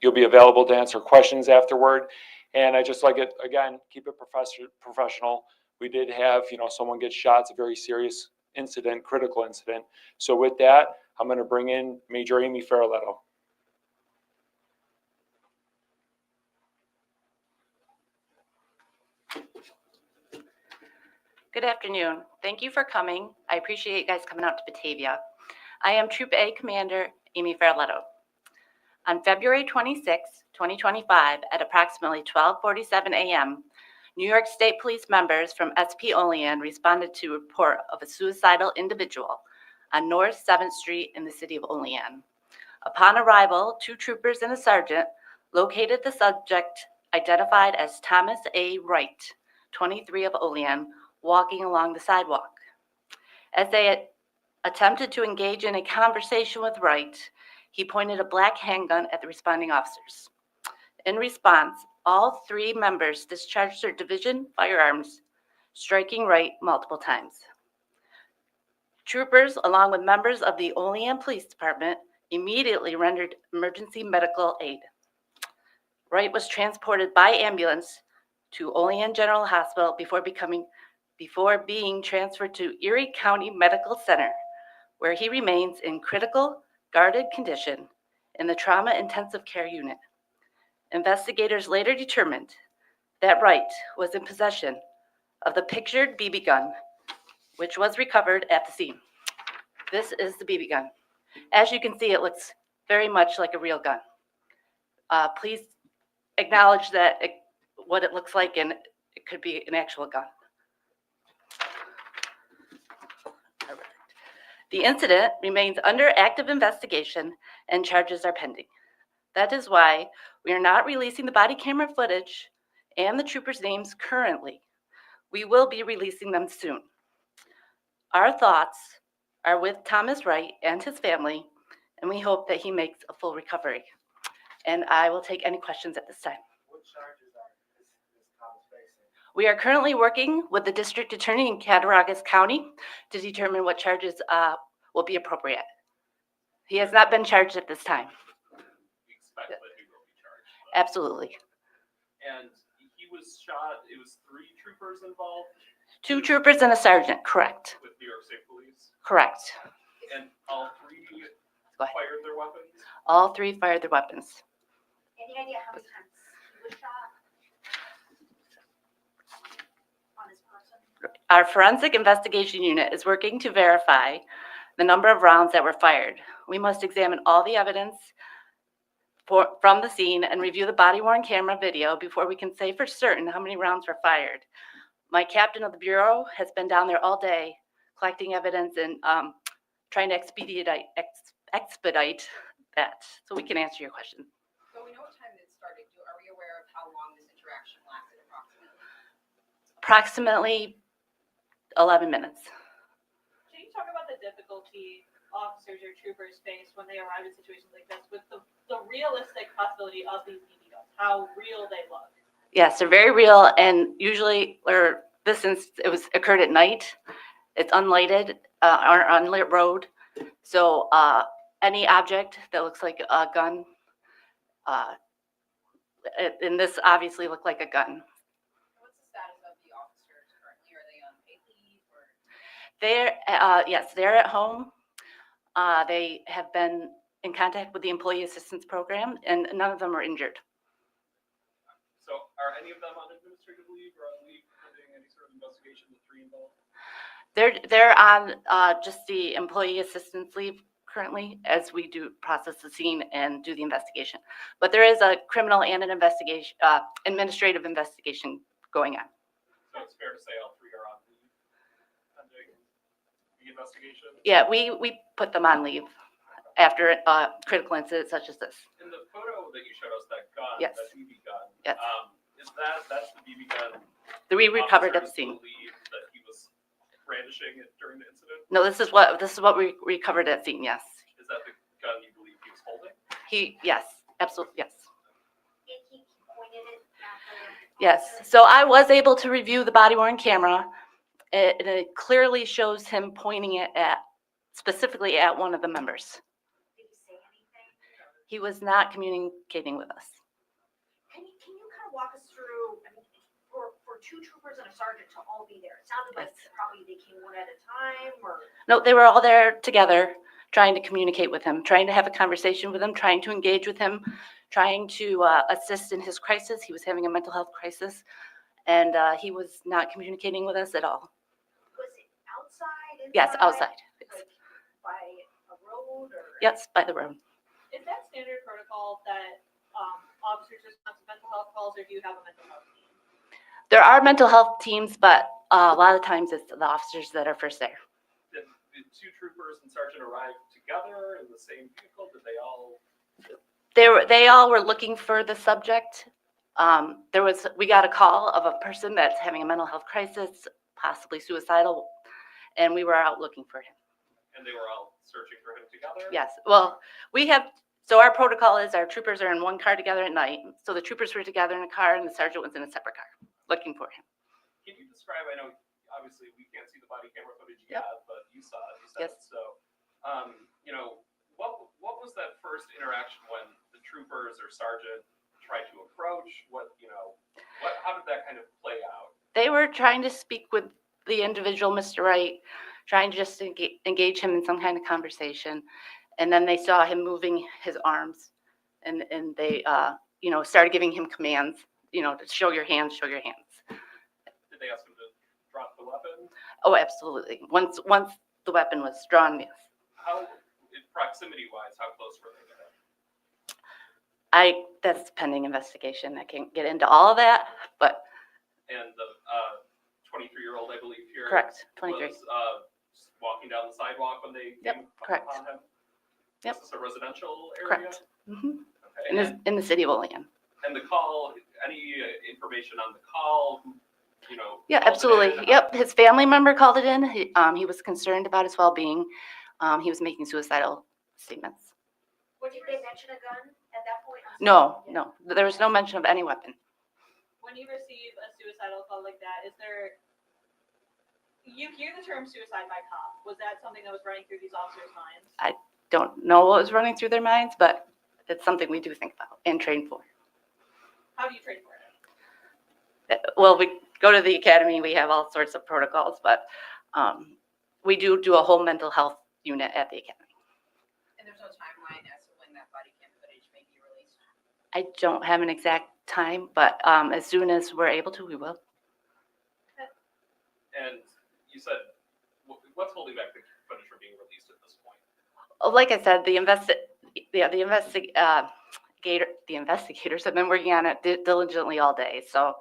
you'll be available to answer questions afterward. And I just like it, again, keep it professional. We did have, someone get shot. It's a very serious incident, critical incident. So with that, I'm going to bring in Major Amy Faraletto. Good afternoon. Thank you for coming. I appreciate you guys coming out to Batavia. I am Troop A Commander Amy Faraletto. On February 26, 2025, at approximately 12:47 a.m., New York State Police members from SP Olean responded to a report of a suicidal individual on North 7th Street in the city of Olean. Upon arrival, 2 troopers and a sergeant located the subject, identified as Thomas A. Wright, 23 of Olean, walking along the sidewalk. As they attempted to engage in a conversation with Wright, he pointed a black handgun at the responding officers. In response, all 3 members discharged their division firearms, striking Wright multiple times. Troopers, along with members of the Olean Police Department, immediately rendered emergency medical aid. Wright was transported by ambulance to Olean General Hospital before being transferred to Erie County Medical Center, where he remains in critical, guarded condition in the Trauma Intensive Care Unit. Investigators later determined that Wright was in possession of the pictured BB gun, which was recovered at the scene. This is the BB gun. As you can see, it looks very much like a real gun. Please acknowledge that what it looks like, and it could be an actual gun. The incident remains under active investigation and charges are pending. That is why we are not releasing the body camera footage and the troopers' names currently. We will be releasing them soon. Our thoughts are with Thomas Wright and his family, and we hope that he makes a full recovery. And I will take any questions at this time. What charges are this Thomas facing? We are currently working with the district attorney in Cattaraugus County to determine what charges will be appropriate. He has not been charged at this time. We expect that he will be charged. Absolutely. And he was shot, it was 3 troopers involved? 2 troopers and a sergeant, correct. With New York State Police? Correct. And all 3 fired their weapons? All 3 fired their weapons. Any idea how many times he was shot on his person? Our forensic investigation unit is working to verify the number of rounds that were fired. We must examine all the evidence from the scene and review the body-worn camera video before we can say for certain how many rounds were fired. My captain of the bureau has been down there all day collecting evidence and trying to expedite that, so we can answer your question. So we know what time it started. Are we aware of how long this interaction lasted approximately? Approximately 11 minutes. Can you talk about the difficulty officers or troopers face when they arrive in situations like this with the realistic possibility of these BB guns, how real they look? Yes, they're very real, and usually, occurred at night. It's unlighted, or unlit road, so any object that looks like a gun, and this obviously looked like a gun. What's the status of the officers currently? Are they on paid leave or? Yes, they're at home. They have been in contact with the Employee Assistance Program, and none of them are injured. So are any of them on administrative leave or on leave pending any sort of investigation, the 3 involved? They're on just the Employee Assistance leave currently as we do process the scene and do the investigation. But there is a criminal and an administrative investigation going on. So it's fair to say all 3 are on leave pending the investigation? Yeah, we put them on leave after a critical incident such as this. In the photo that you showed us, that gun, Yes. that BB gun, Yes. that's the BB gun That we recovered at the officers scene. believe that he was brandishing it during the incident? No, this is what we recovered at scene. Yes. Is that the gun you believe he was holding? Yes, absolutely, yes. He pointed it at the Yes, so I was able to review the body-worn camera, and it clearly shows him pointing it specifically at one of the members. Did he say anything? He was not communicating with us. Can you kind of walk us through, I mean, for two troopers and a sergeant to all be there? It sounded like Yes. probably they came one at a time or. No, they were all there together, trying to communicate with him, trying to have a conversation with him, trying to engage with him, trying to assist in his crisis. He was having a mental health crisis, and he was not communicating with us at all. Was it outside? Yes, inside, outside. Yes, Like by a road or? yes, by the road. Is that standard protocol that officers respond to mental health calls, or do you have a mental health team? There are mental health teams, but a lot of times it's the officers that are first there. Did two troopers and sergeant arrive together in the same vehicle? Did they all? They all were looking for the subject. We got a call of a person that's having a mental health crisis, possibly suicidal, and we were out looking for him. And they were all searching for him together? Yes, well, so our protocol is our troopers are in one car together at night. So the troopers were together in a car and the sergeant was in a separate car looking for him. Can you describe, I know, obviously, we can't see the body camera footage Yep. yet, but you saw it, you said Yes. it. So, what was that first interaction when the troopers or sergeant tried to approach? How did that kind of play out? They were trying to speak with the individual, Mr. Wright, trying to just engage him in some kind of conversation. And then they saw him moving his arms and they, started giving him commands, to show your hands, show your hands. Did they ask him to drop the weapon? Oh, absolutely. Once the weapon was drawn, yes. How, proximity-wise, how close were they there? That's pending investigation. I can't get into all of that, but And the 23-year-old, I believe, here. correct, 23. Was walking down the sidewalk when they Yep, came correct. upon him? Yep. Was this a residential area? Correct. Mhm. Okay. In the city of Olean. And the call, any information on the call? Yeah, called it absolutely. in? Yep, his family member called it in. He was concerned about his well-being. He was making suicidal statements. Did they mention a gun at that point? I'm No, sorry. no, there was no mention of any weapon. When you receive a suicidal call like that, you hear the term suicide by cop. Was that something that was running through these officers' minds? Don't know what was running through their minds, but it's something we do think about and train for. How do you train for it? Well, we go to the academy, we have all sorts of protocols, but we do a whole mental health unit at the academy. And there's no timeline as to when that body cam footage may be released? I don't have an exact time, but as soon as we're able to, we will. And you said, what's holding back the footage from being released at this point? Like I said, the investigators have been working on it diligently all day. So,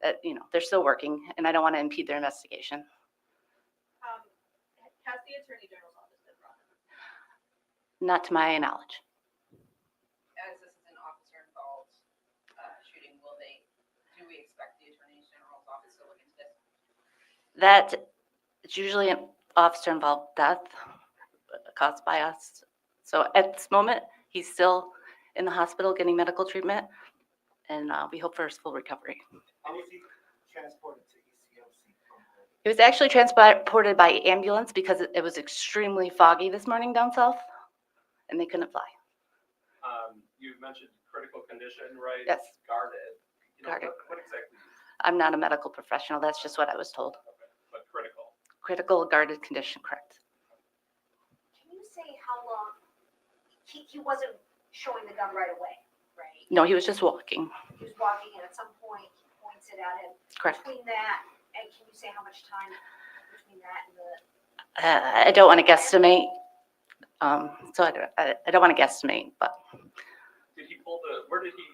they're still working, and I don't want to impede their investigation. Has the Attorney General's office been brought in? Not to my knowledge. As this is an officer-involved shooting, do we expect the Attorney General's office to look into this? That it's usually an officer-involved death caused by us. So at this moment, he's still in the hospital getting medical treatment, and we hope for his full recovery. How was he transported to ECMC from there? He was actually transported by ambulance because it was extremely foggy this morning down south, and they couldn't fly. You mentioned critical condition, right? Yes. Guarded. Guarded. What exactly? I'm not a medical professional. That's just what I was told. Okay. But critical. Critical guarded condition, correct. Can you say how long, he wasn't showing the gun right away, right? No, he was just walking. He was walking and at some point he points it at him. Correct. Between that, and can you say how much time between that and the? I don't want to guesstimate. So I don't want to guesstimate, but Did he where did he,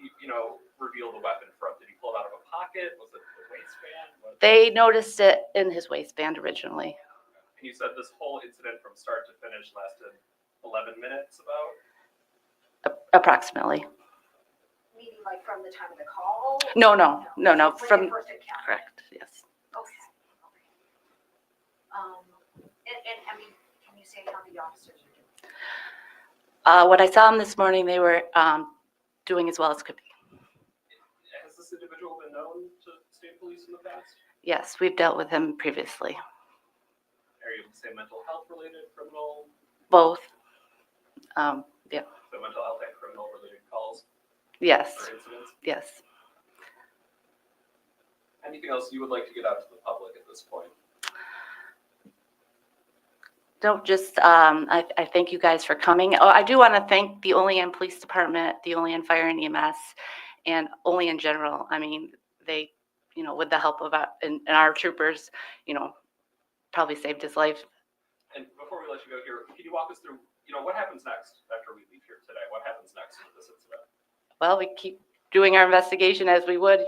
reveal the weapon from? Did he pull it out of a pocket? Was it the waistband? they noticed it in his waistband originally. And you said this whole incident from start to finish lasted 11 minutes about? Approximately. Meaning like from the time of the call? No, When they from, first encountered? correct, yes. Okay. And I mean, can you say how the officers are doing? What I saw them this morning, they were doing as well as could be. Has this individual been known to state police in the past? Yes, we've dealt with him previously. Are you able to say mental health related, criminal? Both. So mental health and criminal Yes, or incidents? yes. Anything else you would like to get out to the public at this point? Don't just, I thank you guys for coming. Oh, I do want to thank the Olean Police Department, the Olean Fire and EMS, and Olean General. I mean, they, with the help of and our troopers, probably saved his life. And before we let you go here, can you walk us through, what happens next after we leave here today? What happens next with this incident? Well, we keep doing our investigation as we would.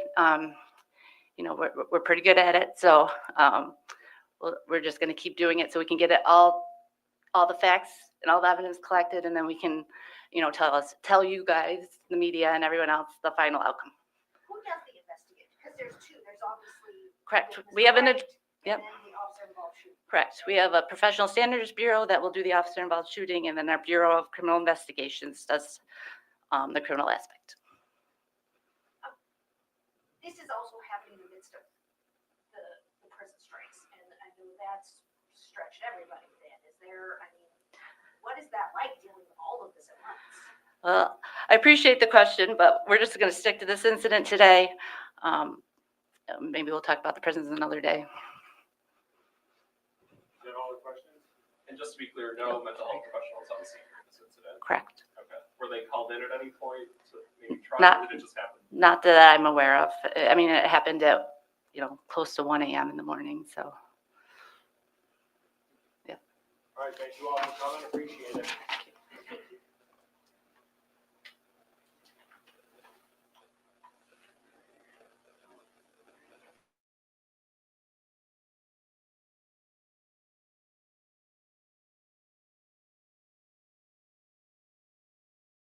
We're pretty good at it, so we're just going to keep doing it so we can get it all the facts and all the evidence collected, and then we can, tell you guys, the media, and everyone else the final outcome. Who does the investigation? Because there's two, there's obviously. Correct. witness We have an arrest yep. And then the officer involved shooting. Correct. We have a professional standards bureau that will do the officer involved shooting, and then our Bureau of Criminal Investigations does the criminal aspect. This is also happening in the midst of the prison strikes, and I know that's stretched everybody thin. Is there, what is that like dealing with all of this at once? Well, I appreciate the question, but we're just going to stick to this incident today. Maybe we'll talk about the prisons another day. Do you have all the questions? And just to be clear, no mental health professionals on the scene for this incident? Correct. Okay. Were they called in at any point to maybe try, Not- or did it just happen? Not that I'm aware of. I mean, it happened at, close to 1 a.m. in the morning, so. All right, thank you all for coming, appreciate it.